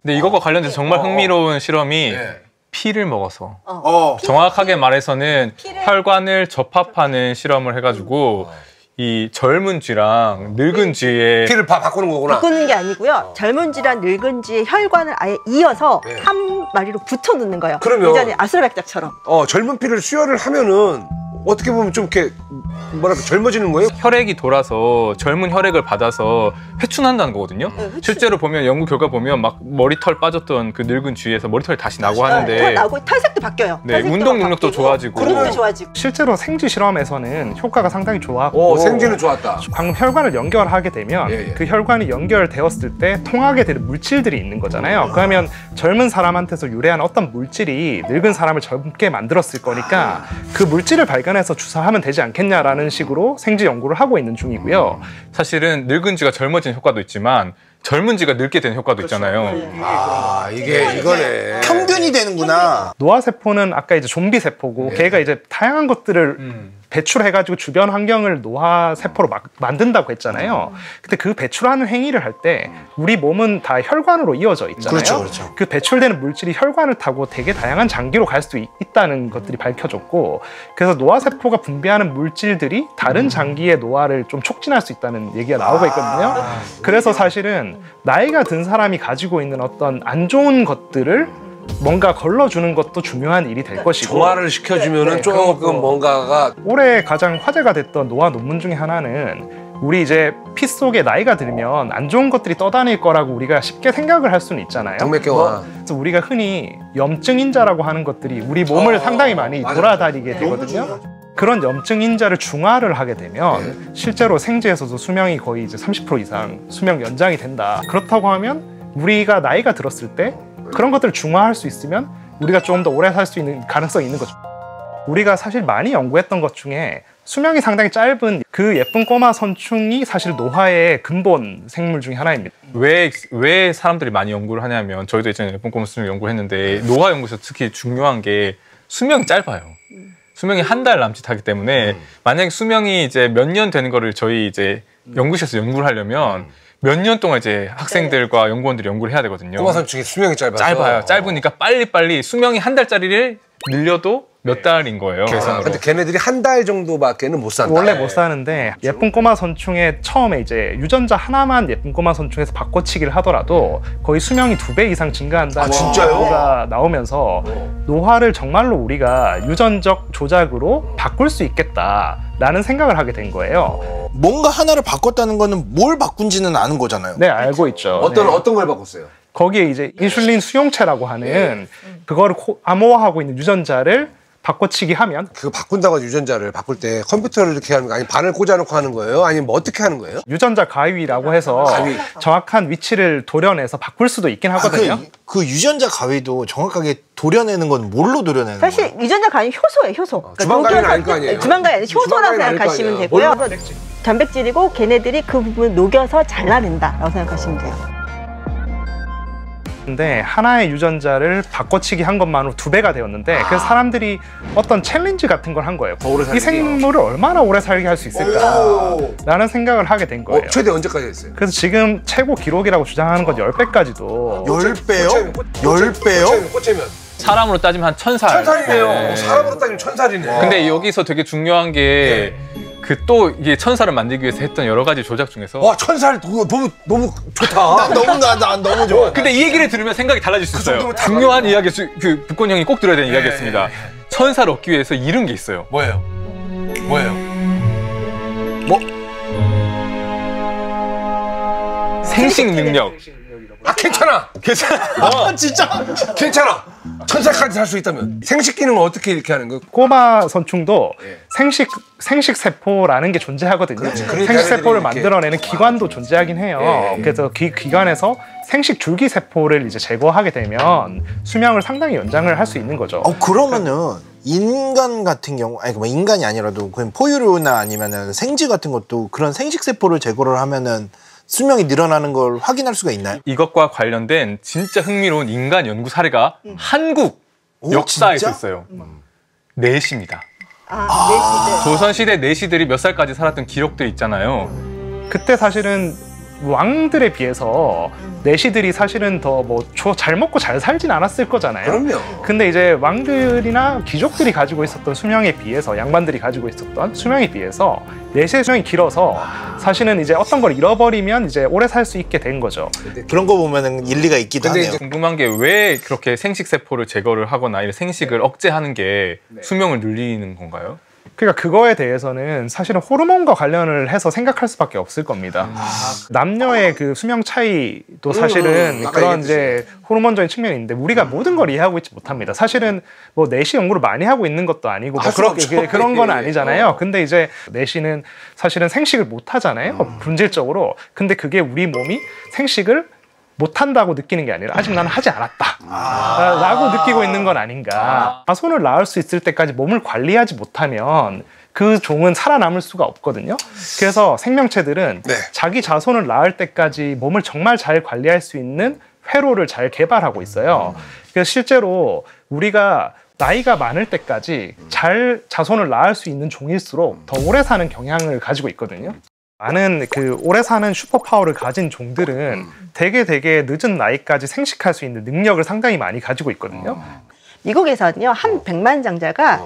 근데 이것과 관련돼서 정말 흥미로운 실험이 피를 먹어서 정확하게 말해서는 혈관을 접합하는 실험을 해가지고 이 젊은 쥐랑 늙은 쥐의 피를 바꾸는 거구나. 바꾸는 게 아니고요. 젊은 쥐랑 늙은 쥐의 혈관을 아예 이어서 한 마리로 붙여 놓는 거예요. 그러면 예전에 아수라백작처럼. 젊은 피를 수혈을 하면은 어떻게 보면 좀 이렇게 뭐랄까 젊어지는 거예요? 혈액이 돌아서 젊은 혈액을 받아서 회춘한다는 거거든요. 회춘. 실제로 보면 연구 결과 보면 막 머리털 빠졌던 그 늙은 쥐에서 머리털이 다시 나고 하는데 털 나고 탈색도 바뀌어요. 네, 운동 능력도 좋아지고 그림도 좋아지고. 실제로 생쥐 실험에서는 효과가 상당히 좋았고 생쥐는 좋았다. 방금 혈관을 연결하게 되면 그 혈관이 연결되었을 때 통하게 되는 물질들이 있는 거잖아요. 그러면 젊은 사람한테서 유래한 어떤 물질이 늙은 사람을 젊게 만들었을 거니까 그 물질을 발견해서 주사하면 되지 않겠냐라는 식으로 생쥐 연구를 하고 있는 중이고요. 사실은 늙은 쥐가 젊어지는 효과도 있지만 젊은 쥐가 늙게 되는 효과도 있잖아요. 이거네. 평균이 되는구나. 노화세포는 아까 이제 좀비 세포고 걔가 이제 다양한 것들을 배출해가지고 주변 환경을 노화세포로 만든다고 했잖아요. 근데 그 배출하는 행위를 할 때 우리 몸은 다 혈관으로 이어져 있잖아요. 그렇죠. 그 배출되는 물질이 혈관을 타고 되게 다양한 장기로 갈 수 있다는 것들이 밝혀졌고, 그래서 노화세포가 분비하는 물질들이 다른 장기의 노화를 좀 촉진할 수 있다는 얘기가 나오고 있거든요. 그래서 사실은 나이가 든 사람이 가지고 있는 어떤 안 좋은 것들을 뭔가 걸러주는 것도 중요한 일이 될 것이고, 정화를 시켜주면은 조금 뭔가가 올해 가장 화제가 됐던 노화 논문 중에 하나는 우리 이제 피 속에 나이가 들면 안 좋은 것들이 떠다닐 거라고 우리가 쉽게 생각을 할 수는 있잖아요. 동맥경화. 그래서 우리가 흔히 염증 인자라고 하는 것들이 우리 몸을 상당히 많이 돌아다니게 되거든요. 그런 염증 인자를 중화를 하게 되면 실제로 생쥐에서도 수명이 거의 이제 30% 이상 수명 연장이 된다. 그렇다고 하면 우리가 나이가 들었을 때 그런 것들을 중화할 수 있으면 우리가 좀 더 오래 살 수 있는 가능성이 있는 거죠. 우리가 사실 많이 연구했던 것 중에 수명이 상당히 짧은 그 예쁜 꼬마 선충이 사실 노화의 근본 생물 중에 하나입니다. 왜 사람들이 많이 연구를 하냐면, 저희도 예전에 예쁜 꼬마 선충 연구를 했는데 노화 연구에서 특히 중요한 게 수명이 짧아요. 수명이 한 달 남짓하기 때문에 만약에 수명이 이제 몇 년 되는 거를 저희 이제 연구실에서 연구를 하려면 몇 년 동안 이제 학생들과 연구원들이 연구를 해야 되거든요. 꼬마 선충이 수명이 짧아서. 짧아요. 짧으니까 빨리빨리 수명이 한 달짜리를 늘려도 몇 달인 거예요. 계산으로. 근데 걔네들이 한 달 정도밖에는 못 산다. 원래 못 사는데 예쁜 꼬마 선충의 처음에 이제 유전자 하나만 예쁜 꼬마 선충에서 바꿔치기를 하더라도 거의 수명이 2배 이상 증가한다는 연구가 나오면서 노화를 정말로 우리가 유전적 조작으로 바꿀 수 있겠다라는 생각을 하게 된 거예요. 뭔가 하나를 바꿨다는 거는 뭘 바꾼지는 아는 거잖아요. 네, 알고 있죠. 어떤 걸 바꿨어요? 거기에 이제 인슐린 수용체라고 하는 그거를 암호화하고 있는 유전자를 바꿔치기 하면, 그 바꾼다고 유전자를 바꿀 때 컴퓨터를 이렇게 하는 거 아니면 바늘 꽂아놓고 하는 거예요? 아니면 뭐 어떻게 하는 거예요? 유전자 가위라고 해서 정확한 위치를 도려내서 바꿀 수도 있긴 하거든요. 그 유전자 가위도 정확하게 도려내는 건 뭘로 도려내는 거예요? 사실 유전자 가위 효소예요, 효소. 그러니까 주방가위는 아닐 거 아니에요? 주방가위 아니라 효소라고 생각하시면 되고요. 단백질이고 걔네들이 그 부분을 녹여서 잘라낸다라고 생각하시면 돼요. 근데 하나의 유전자를 바꿔치기 한 것만으로 2배가 되었는데, 그래서 사람들이 어떤 챌린지 같은 걸 한 거예요. 이 생물을 얼마나 오래 살게 할 수 있을까 라는 생각을 하게 된 거예요. 최대 언제까지 했어요? 그래서 지금 최고 기록이라고 주장하는 건 10배까지도. 10배요? 10배요? 꽂히면 사람으로 따지면 한 1000살. 1000살이네요. 사람으로 따지면 1000살이네. 근데 여기서 되게 중요한 게 그 또 이게 1000살을 만들기 위해서 했던 여러 가지 조작 중에서 1000살 너무 좋다. 난 너무 좋아. 근데 이 얘기를 들으면 생각이 달라질 수 있어요. 중요한 이야기, 그 북권 형이 꼭 들어야 되는 이야기였습니다. 1000살 얻기 위해서 이룬 게 있어요. 뭐예요? 생식 능력. 괜찮아. 진짜? 괜찮아. 1000살까지 살 수 있다면. 생식 기능은 어떻게 이렇게 하는 거예요? 꼬마 선충도 생식 세포라는 게 존재하거든요. 생식 세포를 만들어내는 기관도 존재하긴 해요. 그래서 기관에서 생식 줄기 세포를 이제 제거하게 되면 수명을 상당히 연장을 할 수 있는 거죠. 그러면은 인간 같은 경우, 아니 뭐 인간이 아니라도 그냥 포유류나 아니면은 생쥐 같은 것도 그런 생식 세포를 제거를 하면은 수명이 늘어나는 걸 확인할 수가 있나요? 이것과 관련된 진짜 흥미로운 인간 연구 사례가 한국 역사에 진짜? 있어요. 내시입니다. 내시들. 조선시대 내시들이 몇 살까지 살았던 기록들이 있잖아요. 그때 사실은 왕들에 비해서 내시들이 사실은 더 뭐 잘 먹고 잘 살진 않았을 거잖아요. 그럼요. 근데 이제 왕들이나 귀족들이 가지고 있었던 수명에 비해서, 양반들이 가지고 있었던 수명에 비해서 내시의 수명이 길어서 사실은 이제 어떤 걸 잃어버리면 이제 오래 살 수 있게 된 거죠. 그런 거 보면은 일리가 있기도 근데 하네요. 이제 궁금한 게 왜 그렇게 생식세포를 제거를 하거나 이런 생식을 억제하는 게 수명을 늘리는 건가요? 그러니까 그거에 대해서는 사실은 호르몬과 관련을 해서 생각할 수밖에 없을 겁니다. 남녀의 그 수명 차이도 사실은 아까 그런 얘기했듯이. 이제 호르몬적인 측면이 있는데 우리가 모든 걸 이해하고 있지 못합니다. 사실은 뭐 내시 연구를 많이 하고 있는 것도 아니고 뭐 할 수 없죠. 그런 건 예, 아니잖아요. 근데 이제 내시는 사실은 생식을 못 하잖아요. 본질적으로. 근데 그게 우리 몸이 생식을 못한다고 느끼는 게 아니라 아직 나는 하지 않았다 라고 느끼고 있는 건 아닌가. 자손을 낳을 수 있을 때까지 몸을 관리하지 못하면 그 종은 살아남을 수가 없거든요. 그래서 생명체들은 네. 자기 자손을 낳을 때까지 몸을 정말 잘 관리할 수 있는 회로를 잘 개발하고 있어요. 그래서 실제로 우리가 나이가 많을 때까지 잘 자손을 낳을 수 있는 종일수록 더 오래 사는 경향을 가지고 있거든요. 많은 그 오래 사는 슈퍼파워를 가진 종들은 되게 늦은 나이까지 생식할 수 있는 능력을 상당히 많이 가지고 있거든요. 미국에서는요, 한 백만장자가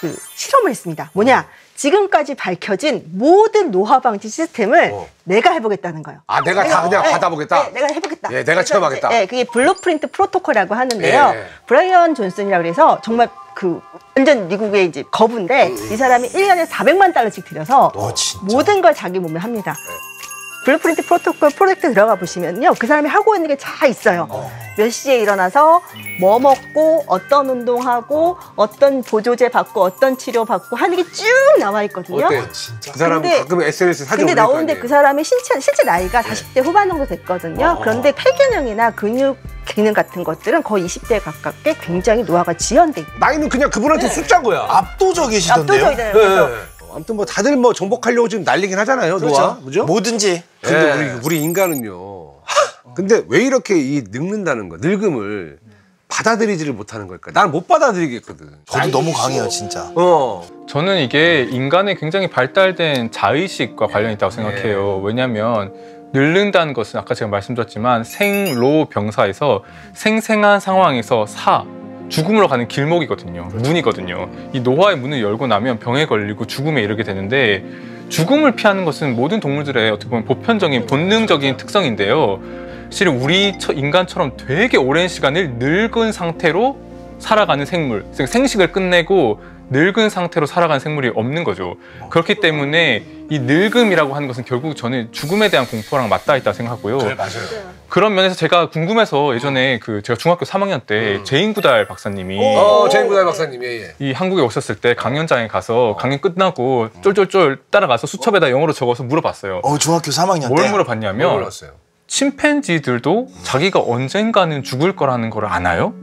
그 실험을 했습니다. 뭐냐? 지금까지 밝혀진 모든 노화 방지 시스템을 내가 해보겠다는 거예요. 아, 내가 다 그냥 받아보겠다? 네, 내가 해보겠다. 예, 내가 체험하겠다. 네, 그게 블루프린트 프로토콜이라고 하는데요. 예. 브라이언 존슨이라고 해서 정말 그 완전 미국의 이제 거부인데 이 사람이 1년에 400만 달러씩 들여서 진짜? 모든 걸 자기 몸에 합니다. 블루프린트 프로토콜 프로젝트 들어가 보시면요, 그 사람이 하고 있는 게 다 있어요. 몇 시에 일어나서 뭐 먹고 어떤 운동하고 어떤 보조제 받고 어떤 치료 받고 하는 게 쭉 나와 있거든요. 어때? 그 사람 가끔 SNS에 사진 근데 올릴 거 나오는데 아니에요? 그 사람의 실제 나이가 40대 후반 정도 됐거든요. 그런데 폐기능이나 근육 기능 같은 것들은 거의 20대에 가깝게 굉장히 노화가 지연돼 있다. 나이는 그냥 그분한테 숫자인 거야. 압도적이시던데요? 압도적이잖아요. 그래서 아무튼 뭐 다들 뭐 정복하려고 지금 난리긴 하잖아요. 노화. 그죠? 뭐든지. 근데 우리 인간은요. 근데 왜 이렇게 이 늙는다는 거, 늙음을 받아들이지를 못하는 걸까? 난 못 받아들이겠거든. 저도 너무 강해요, 진짜. 저는 이게 인간의 굉장히 발달된 자의식과 관련이 있다고 생각해요. 왜냐하면 늙는다는 것은 아까 제가 말씀드렸지만 생로병사에서 생생한 상황에서 죽음으로 가는 길목이거든요. 문이거든요. 이 노화의 문을 열고 나면 병에 걸리고 죽음에 이르게 되는데, 죽음을 피하는 것은 모든 동물들의 어떻게 보면 보편적인 본능적인 특성인데요. 실은 우리 인간처럼 되게 오랜 시간을 늙은 상태로 살아가는 생물, 즉 생식을 끝내고 늙은 상태로 살아가는 생물이 없는 거죠. 그렇기 때문에 이 늙음이라고 하는 것은 결국 저는 죽음에 대한 공포랑 맞닿아 있다고 생각하고요. 맞아요. 그런 면에서 제가 궁금해서 예전에 제가 중학교 3학년 때 제인구달 박사님이 제인구달 박사님, 예. 이 한국에 오셨을 때 강연장에 가서 강연 끝나고 쫄쫄쫄 따라가서 수첩에다 영어로 적어서 물어봤어요. 중학교 3학년 때. 뭘 물어봤냐면 몰랐어요. 침팬지들도 자기가 언젠가는 죽을 거라는 걸 아나요?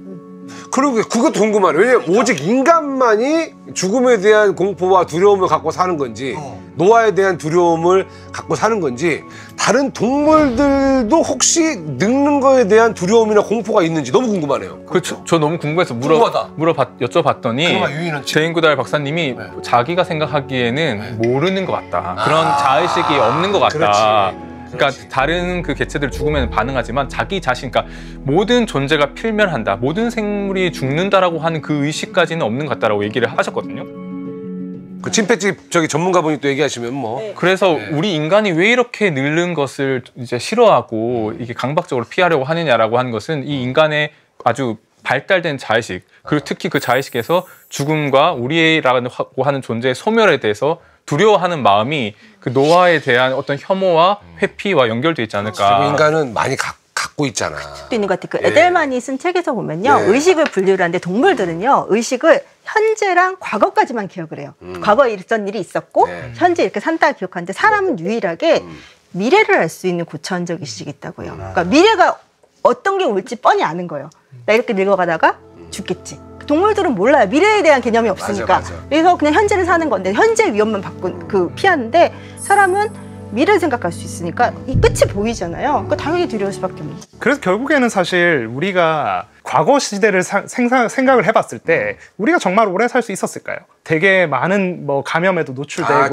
그러게, 그것도 궁금하네. 왜냐면 오직 인간만이 죽음에 대한 공포와 두려움을 갖고 사는 건지, 노화에 대한 두려움을 갖고 사는 건지, 다른 동물들도 혹시 늙는 거에 대한 두려움이나 공포가 있는지 너무 궁금하네요. 저 너무 궁금해서 여쭤봤더니 제인구달 박사님이 자기가 생각하기에는 모르는 것 같다. 그런 자의식이 없는 것 같다. 그러니까 다른 그 개체들 죽으면 반응하지만 자기 자신, 그러니까 모든 존재가 필멸한다, 모든 생물이 죽는다라고 하는 그 의식까지는 없는 것 같다라고 얘기를 하셨거든요. 그 침팬지 전문가분이 또 얘기하시면 뭐. 그래서 우리 인간이 왜 이렇게 늙는 것을 이제 싫어하고 이게 강박적으로 피하려고 하느냐라고 하는 것은 이 인간의 아주 발달된 자의식, 그리고 특히 그 자의식에서 죽음과 우리라고 하는 존재의 소멸에 대해서 두려워하는 마음이 그 노화에 대한 어떤 혐오와 회피와 연결되어 있지 않을까. 인간은 많이 갖고 있잖아. 또 있는 것 같아요. 그 에델만이 쓴 책에서 보면요, 의식을 분류를 하는데 동물들은요, 의식을 현재랑 과거까지만 기억을 해요. 과거에 있었던 일이 있었고 현재 이렇게 산다 기억하는데, 사람은 유일하게 미래를 알 수 있는 고차원적 의식이 있다고요. 그러니까 미래가 어떤 게 올지 뻔히 아는 거예요. 나 이렇게 늙어가다가 죽겠지. 동물들은 몰라요. 미래에 대한 개념이 없으니까. 맞아. 그래서 그냥 현재를 사는 건데, 현재 위험만 피하는데, 사람은 미래를 생각할 수 있으니까 이 끝이 보이잖아요. 그러니까 당연히 두려울 수밖에 없는 거죠. 그래서 결국에는 사실 우리가 과거 시대를 생각을 해봤을 때 우리가 정말 오래 살 수 있었을까요? 되게 많은 뭐 감염에도 노출되고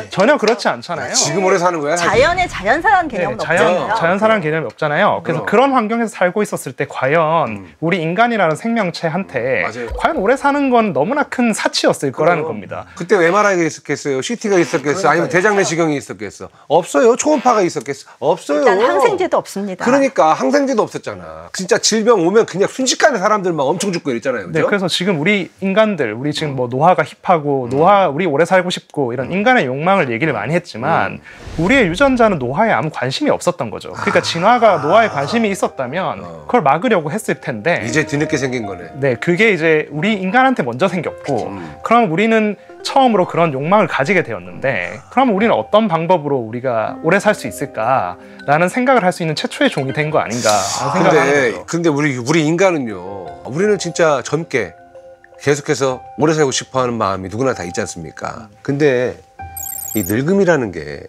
전혀 그렇지 않잖아요. 지금 오래 사는 거야? 자연의 자연사라는 개념은 없잖아요. 자연사라는 개념이 없잖아요. 그래서 그런 환경에서 살고 있었을 때 과연 우리 인간이라는 생명체한테 과연 오래 사는 건 너무나 큰 사치였을 거라는 겁니다. 그때 MRI가 있었겠어요? CT가 있었겠어? 아니면 대장내시경이 있었겠어? 없어요. 초음파가 있었겠어? 없어요. 일단 항생제도 없습니다. 그러니까 항생제도 없었잖아. 진짜 질병 오면 그냥 순식간에 사람들 막 엄청 죽고 이랬잖아요. 그죠? 네, 그래서 지금 우리 인간들, 우리 지금 뭐 노화가 힙하고 우리 오래 살고 싶고 이런 인간의 욕망을 얘기를 많이 했지만 우리의 유전자는 노화에 아무 관심이 없었던 거죠. 그러니까 진화가 노화에 관심이 있었다면 그걸 막으려고 했을 텐데 이제 뒤늦게 생긴 거네. 네, 그게 이제 우리 인간한테 먼저 생겼고 그럼 우리는 처음으로 그런 욕망을 가지게 되었는데 그럼 우리는 어떤 방법으로 우리가 오래 살 수 있을까라는 생각을 할 수 있는 최초의 종이 된 거 아닌가 생각을 하는 거죠. 근데 우리 인간은요. 우리는 진짜 젊게 계속해서 오래 살고 싶어하는 마음이 누구나 다 있지 않습니까? 근데 이 늙음이라는 게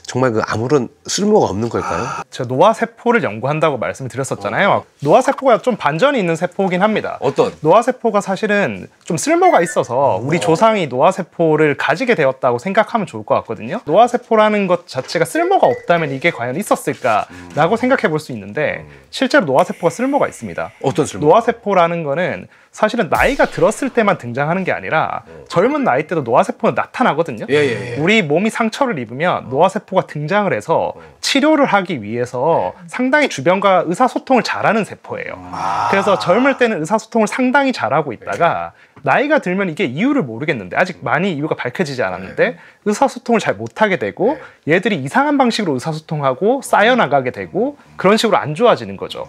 정말 그 아무런 쓸모가 없는 걸까요? 제가 노화세포를 연구한다고 말씀을 드렸었잖아요. 노화세포가 좀 반전이 있는 세포긴 합니다. 어떤? 노화세포가 사실은 좀 쓸모가 있어서 우리 조상이 노화세포를 가지게 되었다고 생각하면 좋을 것 같거든요. 노화세포라는 것 자체가 쓸모가 없다면 이게 과연 있었을까라고 생각해 볼 수 있는데 실제로 노화세포가 쓸모가 있습니다. 어떤 쓸모? 노화세포라는 거는 사실은 나이가 들었을 때만 등장하는 게 아니라 젊은 나이 때도 노화세포는 나타나거든요. 우리 몸이 상처를 입으면 노화세포가 등장을 해서 치료를 하기 위해서 상당히 주변과 의사소통을 잘하는 세포예요. 그래서 젊을 때는 의사소통을 상당히 잘하고 있다가 나이가 들면 이게 이유를 모르겠는데 아직 많이 이유가 밝혀지지 않았는데 의사소통을 잘 못하게 되고 얘들이 이상한 방식으로 의사소통하고 쌓여나가게 되고 그런 식으로 안 좋아지는 거죠.